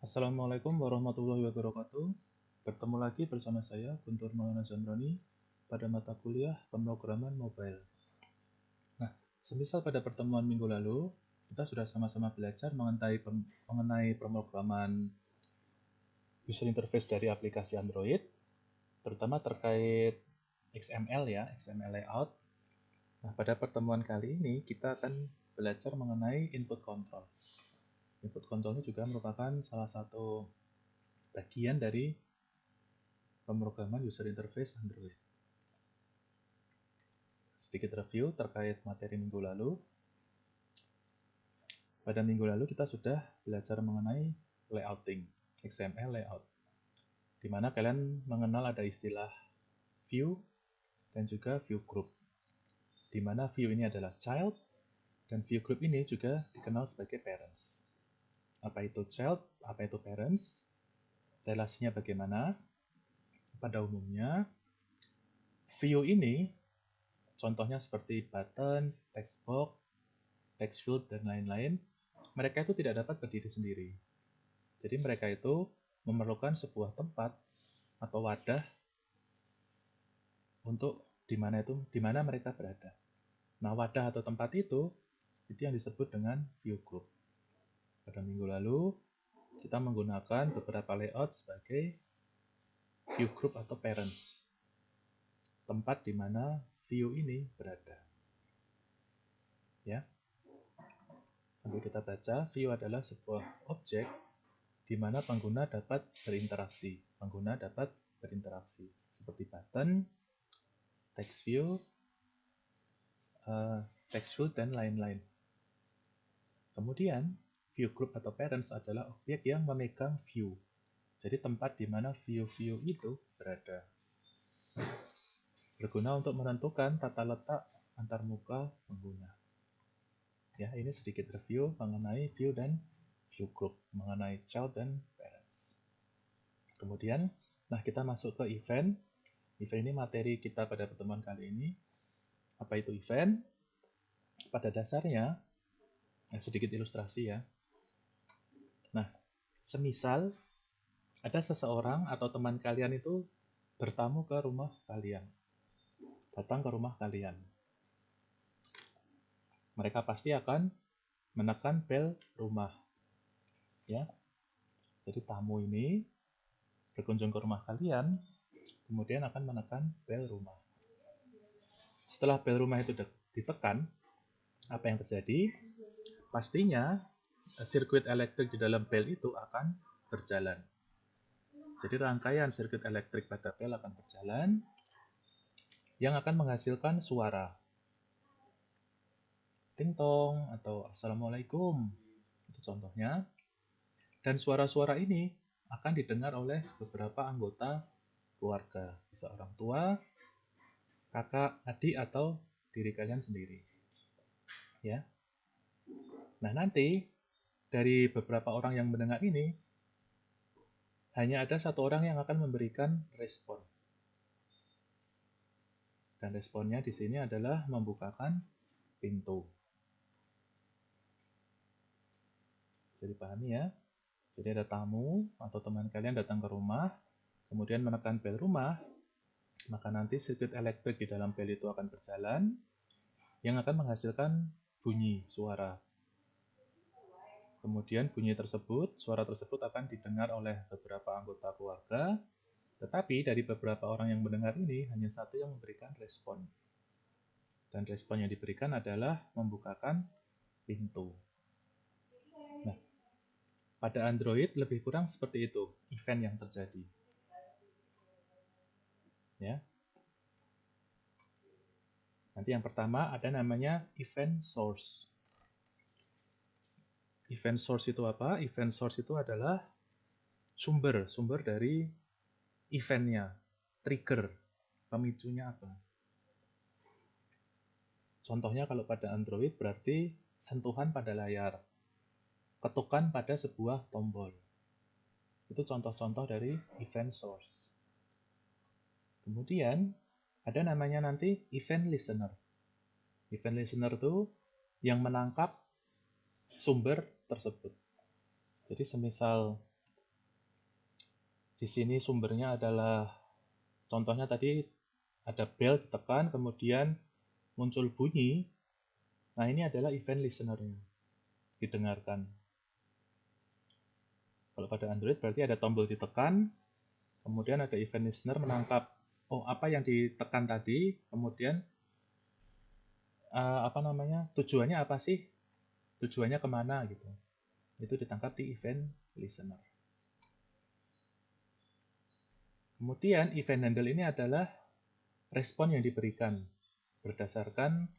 Assalamualaikum warahmatullahi wabarakatuh. Bertemu lagi bersama saya, Guntur Maulana Zamroni, pada mata kuliah pemrograman mobile. Nah, semisal pada pertemuan minggu lalu, kita sudah sama-sama belajar mengenai pemrograman user interface dari aplikasi Android, terutama terkait XML ya, XML layout. Nah, pada pertemuan kali ini kita akan belajar mengenai input control. Input control ini juga merupakan salah satu bagian dari pemrograman user interface Android. Sedikit review terkait materi minggu lalu. Pada minggu lalu kita sudah belajar mengenai layouting, XML layout, di mana kalian mengenal ada istilah view dan juga view group, di mana view ini adalah child dan view group ini juga dikenal sebagai parents. Apa itu child, apa itu parents, relasinya bagaimana? Pada umumnya, view ini contohnya seperti button, text box, text field, dan lain-lain, mereka itu tidak dapat berdiri sendiri. Jadi mereka itu memerlukan sebuah tempat atau wadah untuk di mana mereka berada. Nah, wadah atau tempat itu yang disebut dengan view group. Pada minggu lalu kita menggunakan beberapa layout sebagai view group atau parents, tempat di mana view ini berada. Ya. Sambil kita baca, view adalah sebuah objek di mana pengguna dapat berinteraksi. Seperti button, text view, text field, dan lain-lain. Kemudian, view group atau parents adalah objek yang memegang view. Jadi tempat di mana view-view itu berada. Berguna untuk menentukan tata letak antarmuka pengguna. Ya, ini sedikit review mengenai view dan view group, mengenai child dan parents. Kemudian, kita masuk ke event. Event ini materi kita pada pertemuan kali ini. Apa itu event? Pada dasarnya, sedikit ilustrasi ya. Nah, semisal ada seseorang atau teman kalian itu bertamu ke rumah kalian. Datang ke rumah kalian. Mereka pasti akan menekan bel rumah. Ya. Jadi tamu ini berkunjung ke rumah kalian, kemudian akan menekan bel rumah. Setelah bel rumah itu ditekan, apa yang terjadi? Pastinya sirkuit elektrik di dalam bel itu akan berjalan. Jadi rangkaian sirkuit elektrik pada bel akan berjalan yang akan menghasilkan suara. Ting tong atau assalamualaikum. Itu contohnya. Dan suara-suara ini akan didengar oleh beberapa anggota keluarga. Bisa orang tua, kakak, adik, atau diri kalian sendiri. Ya. Nah, nanti dari beberapa orang yang mendengar ini, hanya ada satu orang yang akan memberikan respon. Dan responnya di sini adalah membukakan pintu. Jadi dipahami ya. Jadi ada tamu atau teman kalian datang ke rumah, kemudian menekan bel rumah, maka nanti sirkuit elektrik di dalam bel itu akan berjalan, yang akan menghasilkan bunyi, suara. Kemudian suara tersebut akan didengar oleh beberapa anggota keluarga, tetapi dari beberapa orang yang mendengar ini, hanya satu yang memberikan respon. Dan respon yang diberikan adalah membukakan pintu. Nah, pada Android lebih kurang seperti itu, event yang terjadi. Ya. Nanti yang pertama ada namanya event source. Event source itu apa? Event source itu adalah sumber dari eventnya, trigger, pemicunya apa. Contohnya kalau pada Android berarti sentuhan pada layar, ketukan pada sebuah tombol. Itu contoh-contoh dari event source. Kemudian ada namanya nanti event listener. Event listener itu yang menangkap sumber tersebut. Jadi semisal Di sini sumbernya adalah, contohnya tadi ada bell ditekan, kemudian muncul bunyi. Nah, ini adalah event listener-nya, didengarkan. Kalau pada Android berarti ada tombol ditekan, kemudian ada event listener menangkap, oh apa yang ditekan tadi, kemudian tujuannya apa sih, tujuannya kemana gitu. Itu ditangkap di event listener. Kemudian event handle ini adalah respon yang diberikan berdasarkan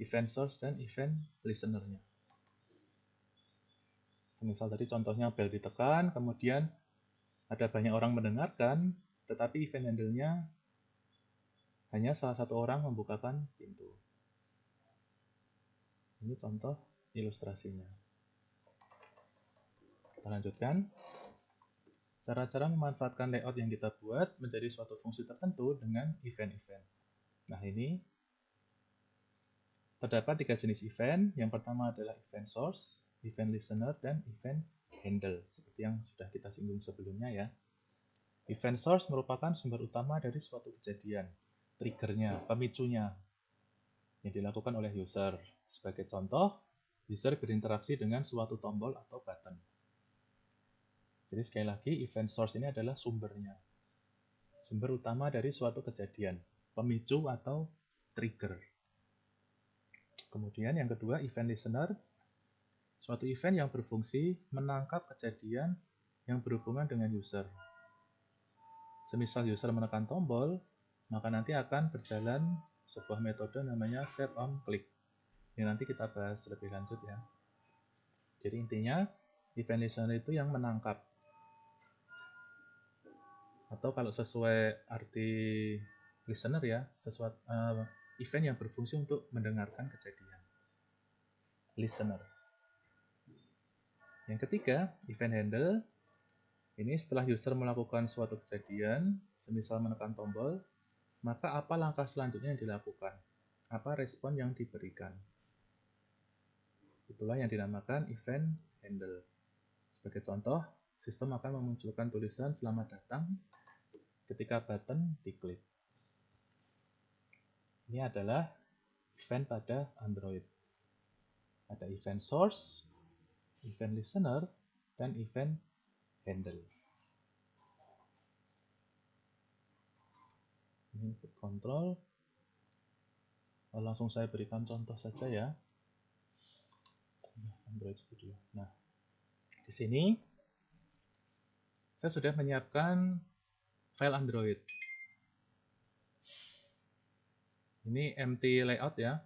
event source dan event listener-nya. Misal tadi contohnya bell ditekan, kemudian ada banyak orang mendengarkan, tetapi event handle-nya hanya salah satu orang membukakan pintu. Ini contoh ilustrasinya. Kita lanjutkan. Cara-cara memanfaatkan layout yang kita buat menjadi suatu fungsi tertentu dengan event-event. Nah, ini terdapat 3 jenis event. Yang pertama adalah event source, event listener, dan event handle. Seperti yang sudah kita singgung sebelumnya ya. Event source merupakan sumber utama dari suatu kejadian, triggernya, pemicunya, yang dilakukan oleh user. Sebagai contoh, user berinteraksi dengan suatu tombol atau button. Jadi sekali lagi, event source ini adalah sumbernya. Sumber utama dari suatu kejadian, pemicu atau trigger. Kemudian yang kedua, event listener. Suatu event yang berfungsi menangkap kejadian yang berhubungan dengan user. Semisal user menekan tombol, maka nanti akan berjalan sebuah metode namanya set on click. Ini nanti kita bahas lebih lanjut ya. Jadi intinya, event listener itu yang menangkap. Atau kalau sesuai arti listener ya, event yang berfungsi untuk mendengarkan kejadian. Listener. Yang ketiga, event handle. Ini setelah user melakukan suatu kejadian, semisal menekan tombol, maka apa langkah selanjutnya yang dilakukan? Apa respon yang diberikan? Itulah yang dinamakan event handle. Sebagai contoh, sistem akan memunculkan tulisan selamat datang ketika button diklik. Ini adalah event pada Android. Ada event source, event listener, dan event handle. Ini input control. Langsung saya berikan contoh saja ya. Android Studio. Nah, di sini saya sudah menyiapkan file Android. Ini empty layout ya.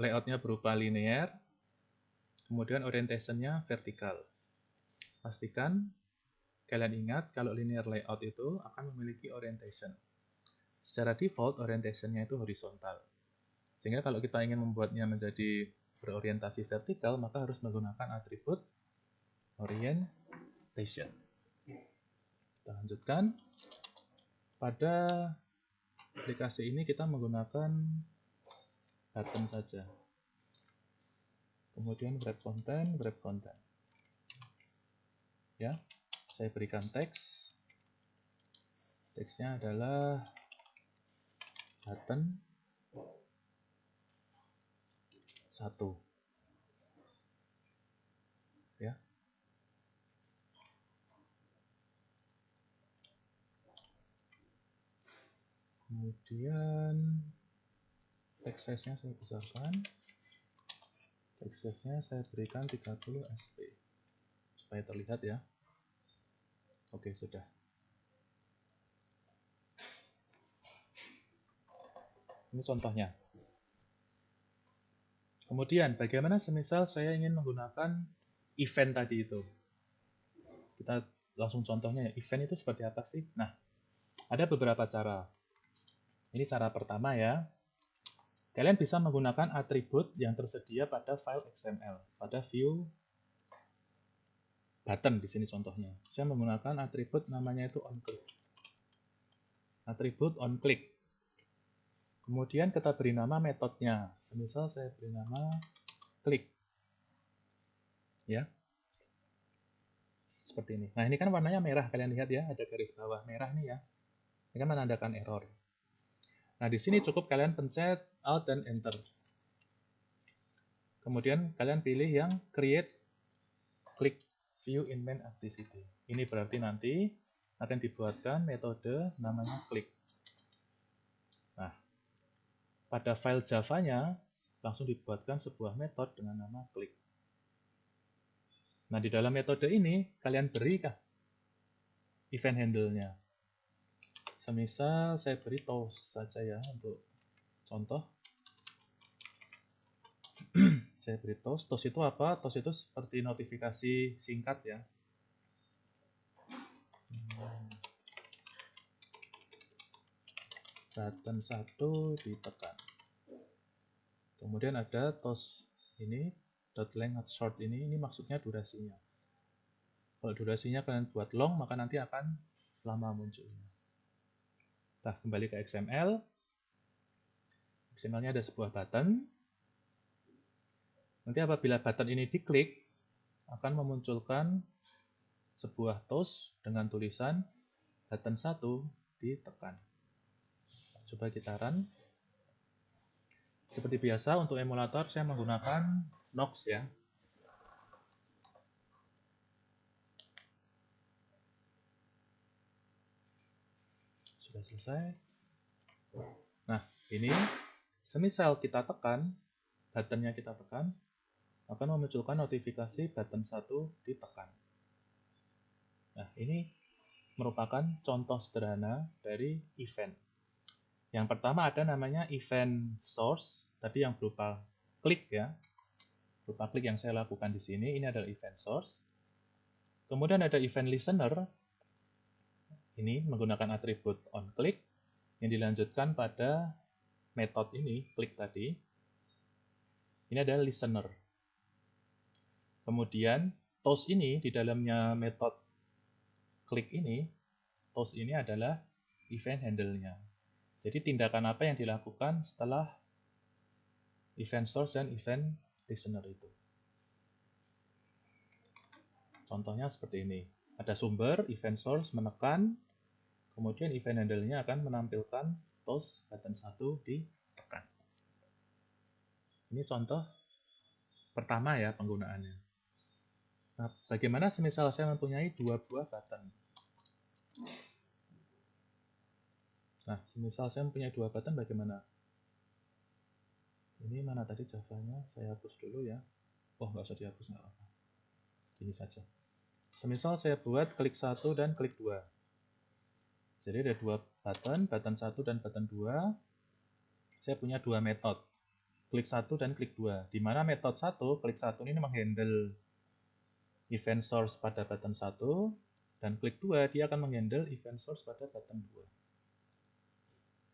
Layoutnya berupa linear, kemudian orientation-nya vertikal. Pastikan kalian ingat kalau linear layout itu akan memiliki orientation. Secara default orientation-nya itu horizontal. Sehingga kalau kita ingin membuatnya menjadi berorientasi vertikal, maka harus menggunakan atribut orientation. Kita lanjutkan. Pada aplikasi ini kita menggunakan button saja. Kemudian wrap content. Ya, saya berikan teks. Teksnya adalah button 1. Ya. Kemudian text size-nya saya besarkan. Text size-nya saya berikan 30 sp supaya terlihat ya. Oke, sudah. Ini contohnya. Kemudian bagaimana semisal saya ingin menggunakan event tadi itu? Kita langsung contohnya ya. Event itu seperti apa sih? Nah, ada beberapa cara. Ini cara pertama ya. Kalian bisa menggunakan atribut yang tersedia pada file XML, pada view button di sini contohnya. Saya menggunakan atribut namanya itu onClick. Atribut onClick. Kemudian kita beri nama metodenya. Semisal saya beri nama click. Ya. seperti ini. Nah, ini kan warnanya merah, kalian lihat ya, ada garis bawah merah nih ya. Ini kan menandakan error. Nah, di sini cukup kalian pencet Alt dan Enter. Kemudian kalian pilih yang Create Click View in Main Activity. Ini berarti nanti akan dibuatkan metode namanya click. Nah, pada file Java-nya langsung dibuatkan sebuah metode dengan nama click. Nah, di dalam metode ini kalian berikan event handle-nya. Semisal saya beri toast saja ya untuk contoh. Saya beri toast. Toast itu apa? Toast itu seperti notifikasi singkat ya. Button 1 ditekan. Kemudian ada toast ini, dot length short ini maksudnya durasinya. Kalau durasinya kalian buat long, maka nanti akan lama munculnya. Nah, kembali ke XML. XML-nya ada sebuah button. Nanti apabila button ini diklik, akan memunculkan sebuah toast dengan tulisan button 1 ditekan. Coba kita run. Seperti biasa untuk emulator saya menggunakan Nox ya. Sudah selesai. Nah, ini semisal kita tekan, buttonnya kita tekan, akan memunculkan notifikasi button 1 ditekan. Nah, ini merupakan contoh sederhana dari event. Yang pertama ada namanya event source, tadi yang berupa klik ya. Berupa klik yang saya lakukan di sini, ini adalah event source. Kemudian ada event listener, ini menggunakan atribut onClick, yang dilanjutkan pada metode ini, klik tadi. Ini adalah listener. Kemudian toast ini di dalamnya metode klik ini, toast ini adalah event handle-nya. Jadi tindakan apa yang dilakukan setelah event source dan event listener itu. Contohnya seperti ini. Ada sumber, event source menekan, kemudian event handle-nya akan menampilkan toast button 1 ditekan. Ini contoh pertama ya penggunaannya. Nah, bagaimana semisal saya mempunyai dua buah button? Nah, semisal saya mempunyai dua button bagaimana? Ini mana tadi Java-nya? Saya hapus dulu ya. Oh, nggak usah dihapus, nggak apa-apa. Gini saja. Semisal saya buat klik 1 dan klik 2. Jadi ada dua button 1 dan button 2. Saya punya dua metode. Klik 1 dan klik 2. Di mana metode 1, klik 1 ini menghandle event source pada button 1, dan klik 2 dia akan menghandle event source pada button 2.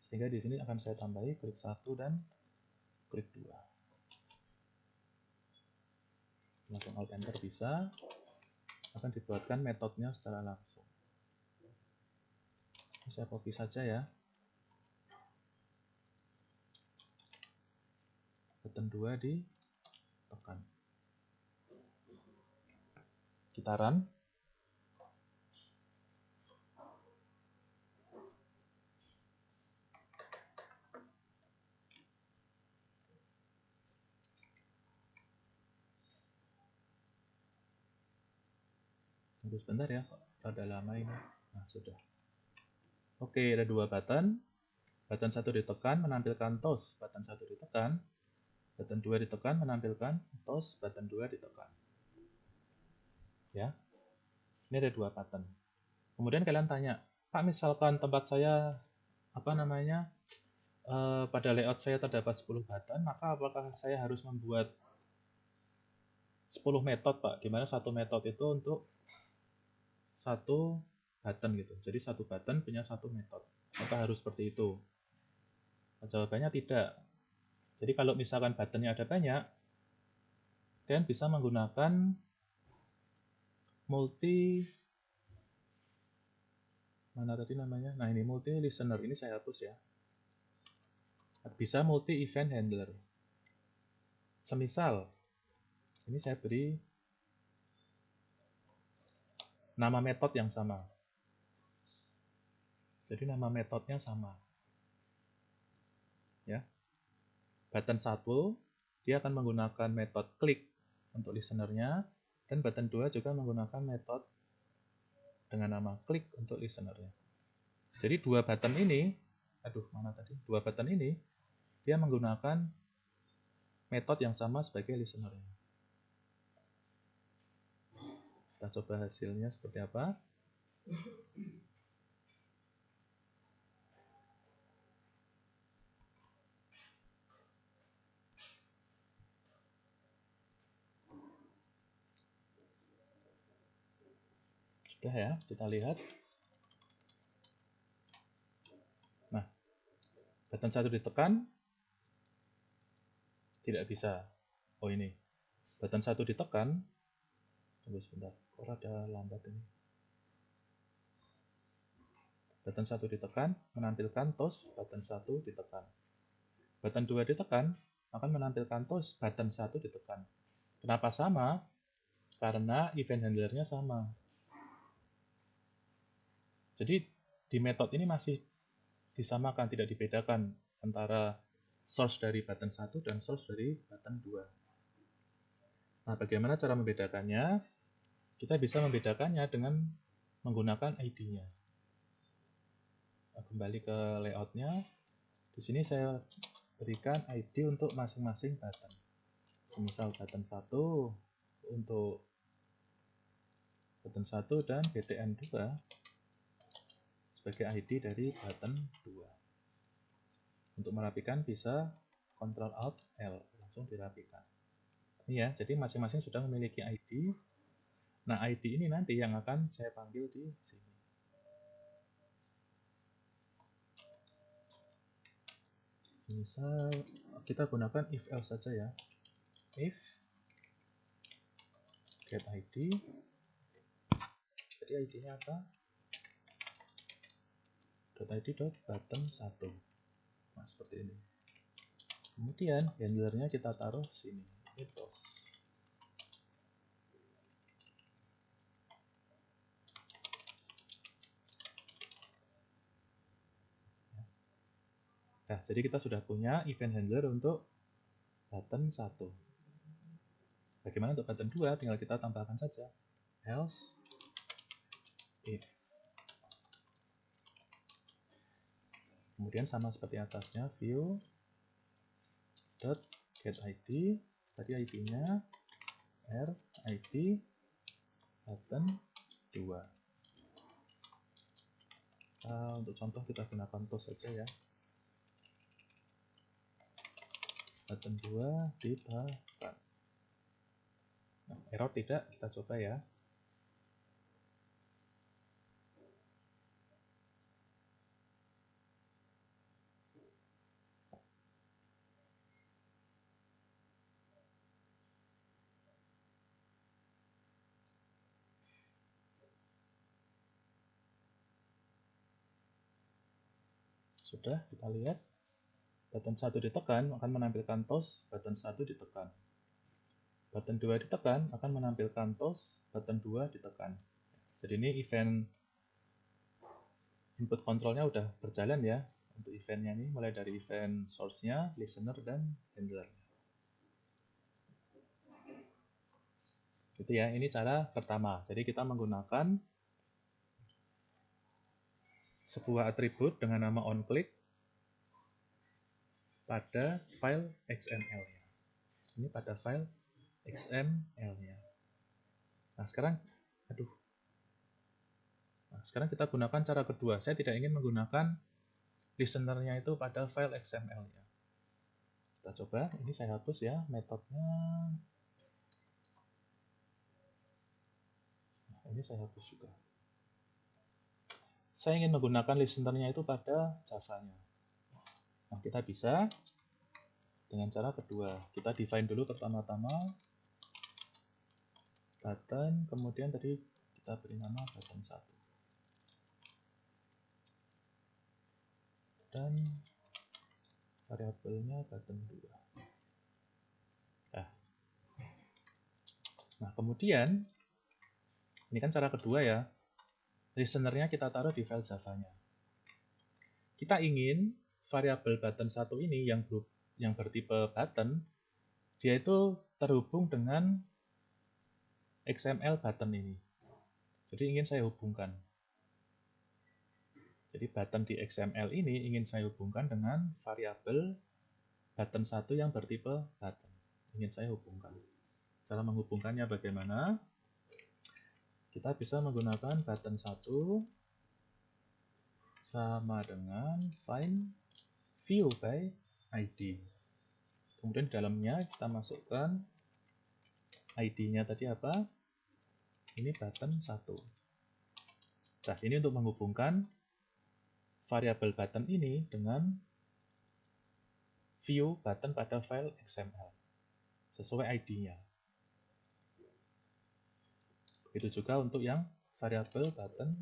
Sehingga di sini akan saya tambahi klik 1 dan klik 2. Langsung Alt Enter bisa. Akan dibuatkan metodenya secara langsung. Saya copy saja ya. Button 2 ditekan. Kita run. Tunggu sebentar ya, rada lama ini. Nah, sudah. Oke, ada dua button. Button 1 ditekan menampilkan toast, button 1 ditekan. Button 2 ditekan menampilkan toast, button 2 ditekan. Ya. Ini ada dua button. Kemudian kalian tanya, Pak, misalkan tempat saya pada layout saya terdapat 10 button, maka apakah saya harus membuat 10 metode, Pak? Dimana satu metode itu untuk satu button gitu. Jadi satu button punya satu metode. Apakah harus seperti itu? Nah, jawabannya tidak. Jadi kalau misalkan buttonnya ada banyak, kalian bisa menggunakan multi multi listener. Ini saya hapus ya. Bisa multi event handler. Semisal ini saya beri nama metode yang sama. Jadi nama metodenya sama. Ya. Button 1 dia akan menggunakan metode klik untuk listenernya, dan button 2 juga menggunakan metode dengan nama klik untuk listenernya. Jadi dua button ini, dua button ini dia menggunakan metode yang sama sebagai listenernya. Kita coba hasilnya seperti apa. Sudah ya, kita lihat. Nah, button 1 ditekan, tidak bisa. Oh ini, button 1 ditekan, tunggu sebentar, kok ada lambat ini. Button 1 ditekan, menampilkan toast button 1 ditekan. Button 2 ditekan, akan menampilkan toast button 1 ditekan. Kenapa sama? Karena event handlernya sama. Jadi di metode ini masih disamakan, tidak dibedakan antara source dari button 1 dan source dari button 2. Nah, bagaimana cara membedakannya? Kita bisa membedakannya dengan menggunakan ID-nya. Nah, kembali ke layout-nya. Di sini saya berikan ID untuk masing-masing button. Misal button 1 untuk button 1 dan BTN 2 sebagai ID dari button 2. Untuk merapikan bisa Ctrl Alt L, langsung dirapikan. Ini ya, jadi masing-masing sudah memiliki ID. Nah, ID ini nanti yang akan saya panggil di sini. Misal kita gunakan if else saja ya. If get ID. Jadi ID-nya apa? .id.button 1. Nah, seperti ini. Kemudian handlernya kita taruh sini. Ini toast. Nah, jadi kita sudah punya event handler untuk button 1. Bagaimana untuk button 2? Tinggal kita tambahkan saja. Else if. Kemudian sama seperti atasnya, view dot get ID. Tadi ID-nya RID button 2. Untuk contoh kita gunakan toast saja ya. Button 2 ditekan. Nah, error tidak, kita coba ya. Sudah, kita lihat. Button 1 ditekan akan menampilkan toast button 1 ditekan. Button 2 ditekan akan menampilkan toast button 2 ditekan. Jadi ini event input controlnya udah berjalan ya. Untuk eventnya ini mulai dari event source-nya, listener, dan handler. Itu ya, ini cara pertama. Jadi kita menggunakan sebuah atribut dengan nama onClick pada file XML-nya. Ini pada file XML-nya. Nah, sekarang kita gunakan cara kedua. Saya tidak ingin menggunakan listener-nya itu pada file XML-nya. Kita coba, ini saya hapus ya metodenya. Nah, ini saya hapus juga. Saya ingin menggunakan listener-nya itu pada Java-nya. Nah, kita bisa dengan cara kedua. Kita define dulu pertama-tama button, kemudian tadi kita beri nama button 1. Dan variabelnya button 2. Nah, kemudian ini kan cara kedua ya. listener-nya kita taruh di file Java-nya. Kita ingin variabel button 1 ini yang bertipe button, dia itu terhubung dengan XML button ini. Jadi ingin saya hubungkan. Jadi button di XML ini ingin saya hubungkan dengan variabel button 1 yang bertipe button. Ingin saya hubungkan. Cara menghubungkannya bagaimana? Kita bisa menggunakan button 1 sama dengan find view by ID. Kemudian di dalamnya kita masukkan ID-nya tadi apa? Ini button 1. Nah, ini untuk menghubungkan variabel button ini dengan view button pada file XML sesuai ID-nya. Begitu juga untuk yang variabel button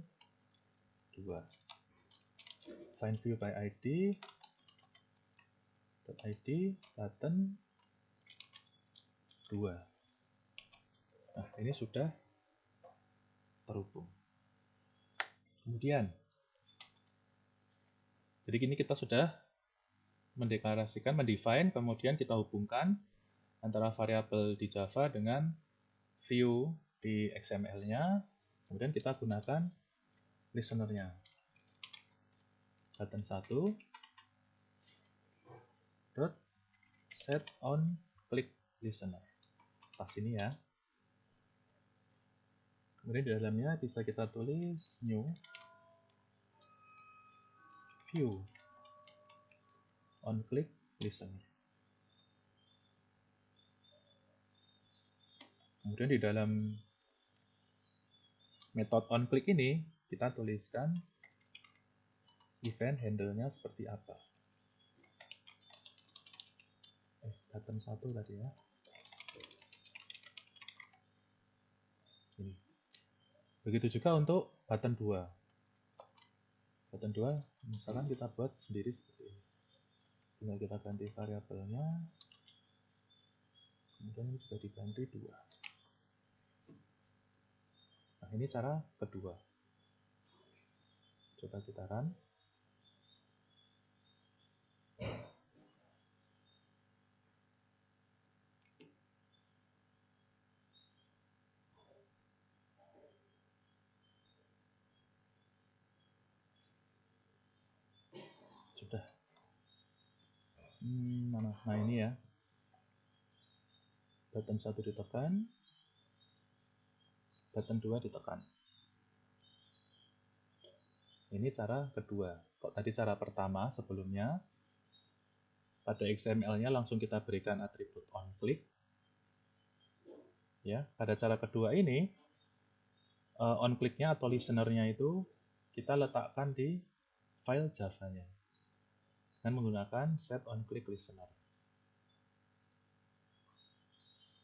2. Find view by ID button 2. Nah, ini sudah terhubung. Kemudian, jadi ini kita sudah mendeklarasikan, mendefine, kemudian kita hubungkan antara variabel di Java dengan view di XML-nya, kemudian kita gunakan listener-nya. Button 1 dot set on click listener. Pas ini ya. Kemudian di dalamnya bisa kita tulis new view on click listener. Kemudian di dalam metode on click ini kita tuliskan event handle-nya seperti apa. Button 1 tadi ya. Ini. Begitu juga untuk button 2. Button 2 misalkan kita buat sendiri seperti ini. Tinggal kita ganti variabelnya. Kemudian ini juga diganti 2. Nah, ini cara kedua. Coba kita run. Sudah. Nah, ini ya. Button 1 ditekan. Button 2 ditekan. Ini cara kedua. Kok tadi cara pertama sebelumnya, pada XML-nya langsung kita berikan atribut onClick. Ya, pada cara kedua ini, onClick-nya atau listener-nya itu kita letakkan di file Java-nya dengan menggunakan set onClick listener.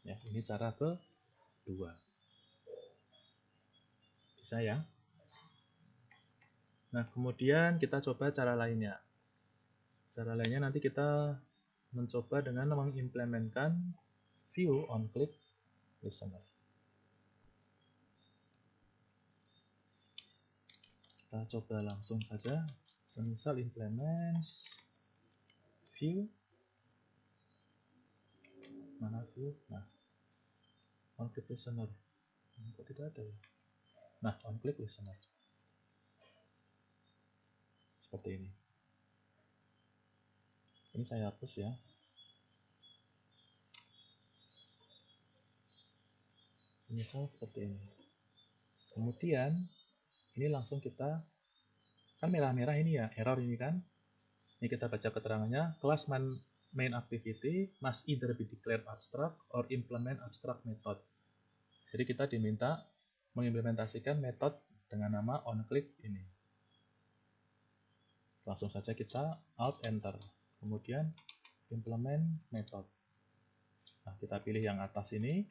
Ya, ini cara kedua. Bisa ya? Nah, kemudian kita coba cara lainnya. Cara lainnya nanti kita mencoba dengan mengimplementkan view onClick listener. Kita coba langsung saja. Misal implement view. Mana view? Nah, onClick listener. Kok tidak ada ya? Nah, onClick listener. Seperti ini. Ini saya hapus ya. Misal seperti ini. Kemudian, ini langsung kita, kan merah-merah ini ya, error ini kan. Ini kita baca keterangannya, class main activity must either be declared abstract or implement abstract method. Jadi kita diminta mengimplementasikan metode dengan nama onClick ini. Langsung saja kita Alt Enter. Kemudian implement method. Nah, kita pilih yang atas ini,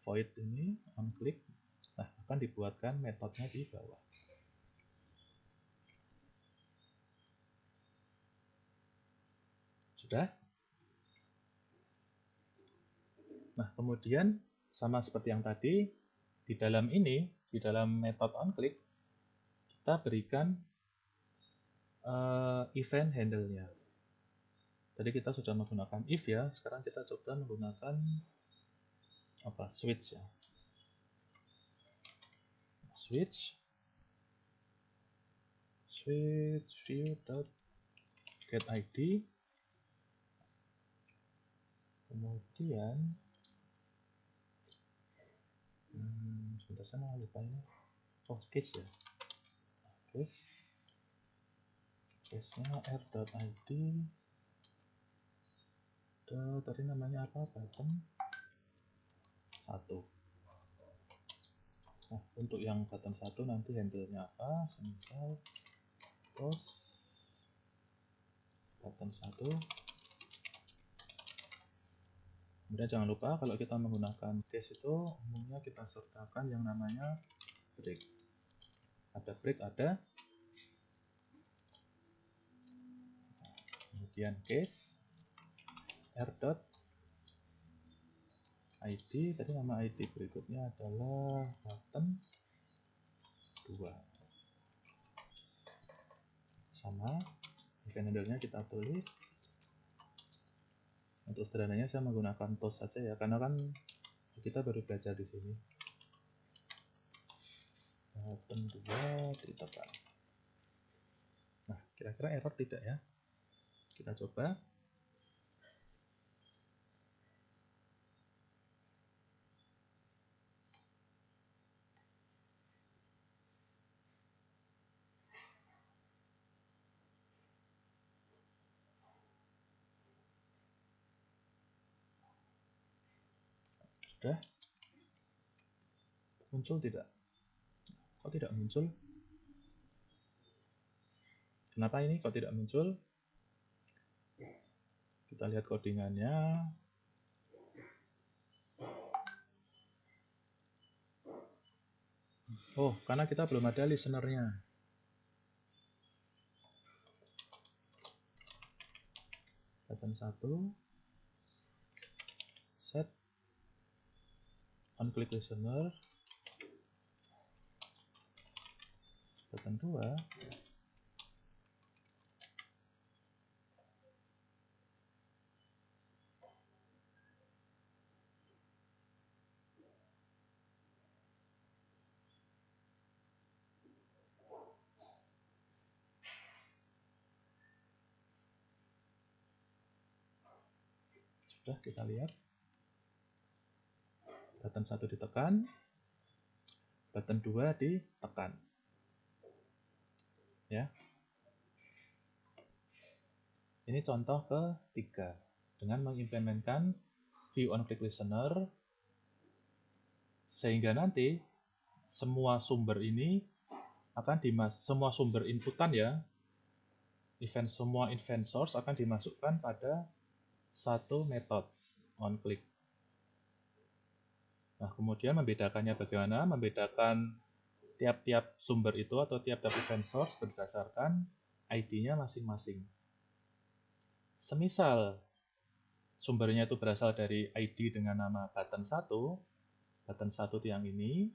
void ini, onClick. Nah, akan dibuatkan metodenya di bawah. Sudah? Nah, kemudian sama seperti yang tadi, di dalam ini, di dalam metode onClick, kita berikan event handle-nya. Tadi kita sudah menggunakan if ya, sekarang kita coba menggunakan switch ya. Switch view.getID, kemudian sebentar saya lupa ini. Case ya. Case-nya r.id. Tadi namanya apa? Button 1. Nah, untuk yang button 1 nanti handle-nya apa? Semisal post button 1. Kemudian jangan lupa kalau kita menggunakan case itu umumnya kita sertakan yang namanya break. Ada break, ada. Kemudian case r.id, tadi nama id berikutnya adalah button 2. Sama, event handle-nya kita tulis. Untuk sederhananya saya menggunakan toast saja ya, karena kan kita baru belajar di sini. Button 2 ditekan. Nah, kira-kira error tidak ya? Kita coba. Sudah? Muncul tidak? Kok tidak muncul? Kenapa ini kok tidak muncul? Kita lihat codingannya. Oh, karena kita belum ada listener-nya. Button 1 set on click listener. Button 2 sudah, kita lihat. Button 1 ditekan, button 2 ditekan. Ya. Ini contoh ketiga dengan mengimplementkan view on click listener, sehingga nanti semua sumber ini akan semua sumber inputan ya, semua event source akan dimasukkan pada satu metode on click. Nah, kemudian membedakannya bagaimana? Membedakan tiap-tiap sumber itu atau tiap-tiap event source berdasarkan ID-nya masing-masing. Semisal sumbernya itu berasal dari ID dengan nama button 1 itu yang ini,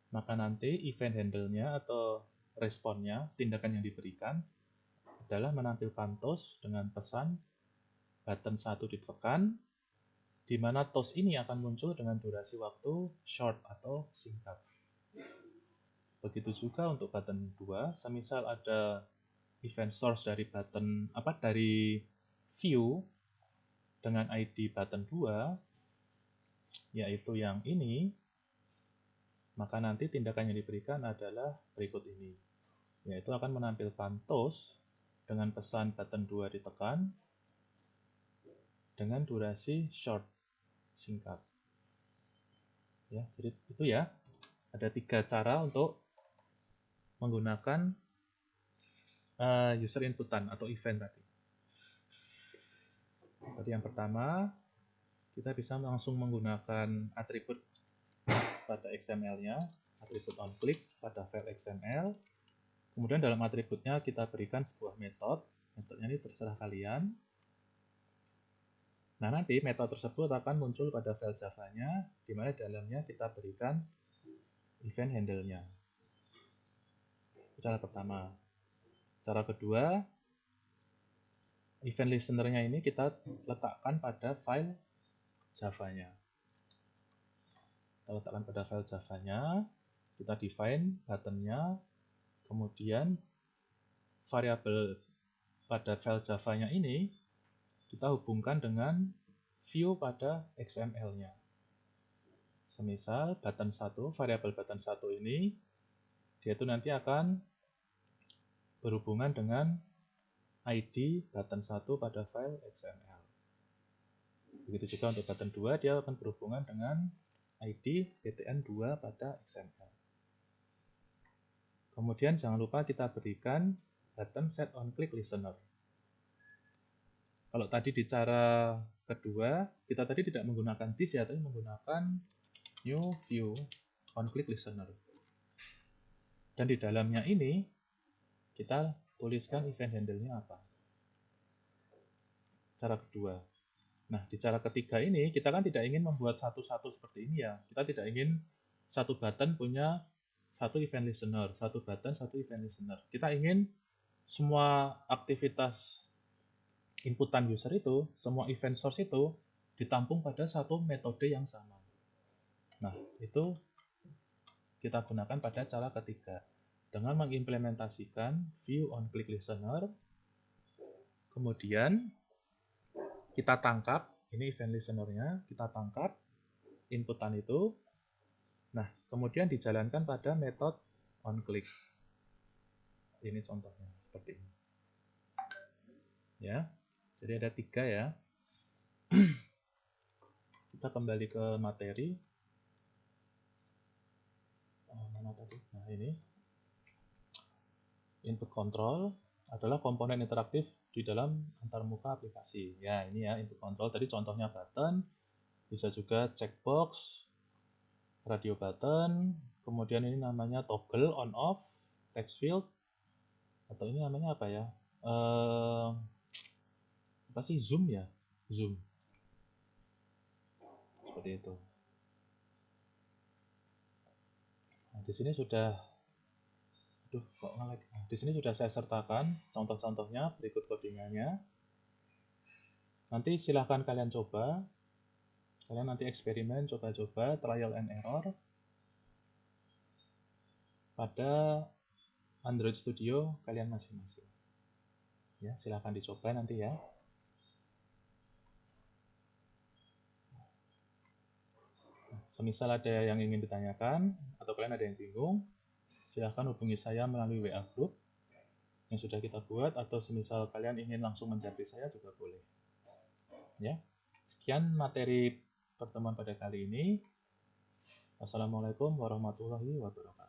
maka nanti event handle-nya atau responnya, tindakan yang diberikan adalah menampilkan toast dengan pesan button 1 ditekan, di mana toast ini akan muncul dengan durasi waktu short atau singkat. Begitu juga untuk button 2, semisal ada event source dari dari view dengan ID button 2, yaitu yang ini, maka nanti tindakan yang diberikan adalah berikut ini, yaitu akan menampilkan toast dengan pesan button 2 ditekan dengan durasi short, singkat. Ya, jadi itu ya, ada 3 cara untuk menggunakan user inputan atau event tadi. Tadi yang pertama, kita bisa langsung menggunakan atribut pada XML-nya, atribut onClick pada file XML. Kemudian dalam atributnya kita berikan sebuah metode. Metodenya ini terserah kalian. Nah, nanti metode tersebut akan muncul pada file Java-nya, di mana dalamnya kita berikan event handle-nya. Cara pertama. Cara kedua, event listener-nya ini kita letakkan pada file Java-nya. Kita letakkan pada file Java-nya, kita define button-nya, kemudian variabel pada file Java-nya ini kita hubungkan dengan view pada XML-nya. Semisal button 1, variabel button 1 ini, dia itu nanti akan berhubungan dengan ID button 1 pada file XML. Begitu juga untuk button 2, dia akan berhubungan dengan ID btn2 pada XML. Kemudian jangan lupa kita berikan button set on click listener. Kalau tadi di cara kedua, kita tadi tidak menggunakan this ya, tapi menggunakan new view on click listener. Dan di dalamnya ini, kita tuliskan event handle-nya apa. Cara kedua. Nah, di cara ketiga ini, kita kan tidak ingin membuat satu-satu seperti ini ya. Kita tidak ingin satu button punya satu event listener, satu button, satu event listener. Kita ingin semua aktivitas inputan user itu, semua event source itu ditampung pada satu metode yang sama. Nah, itu kita gunakan pada cara ketiga. Dengan mengimplementasikan view on click listener, kemudian kita tangkap, ini event listener-nya, kita tangkap inputan itu. Nah, kemudian dijalankan pada metode onClick. Ini contohnya seperti ini. Ya, jadi ada 3 ya. Kita kembali ke materi. Mana tadi? Nah, ini. Input control adalah komponen interaktif di dalam antarmuka aplikasi. Ya, ini ya input control. Tadi contohnya button, bisa juga checkbox, radio button, kemudian ini namanya toggle on off, text field, atau ini namanya apa ya? Apa sih, zoom ya? Zoom. Seperti itu. Nah, di sini sudah di sini sudah saya sertakan contoh-contohnya, berikut codingannya. Nanti silahkan kalian coba. Kalian nanti eksperimen, coba-coba, trial and error pada Android Studio kalian masing-masing. Ya, silahkan dicoba nanti ya. Semisal ada yang ingin ditanyakan atau kalian ada yang bingung, silahkan hubungi saya melalui WA group yang sudah kita buat, atau semisal kalian ingin langsung mencari saya juga boleh. Ya, sekian materi pertemuan pada kali ini. Wassalamualaikum warahmatullahi wabarakatuh.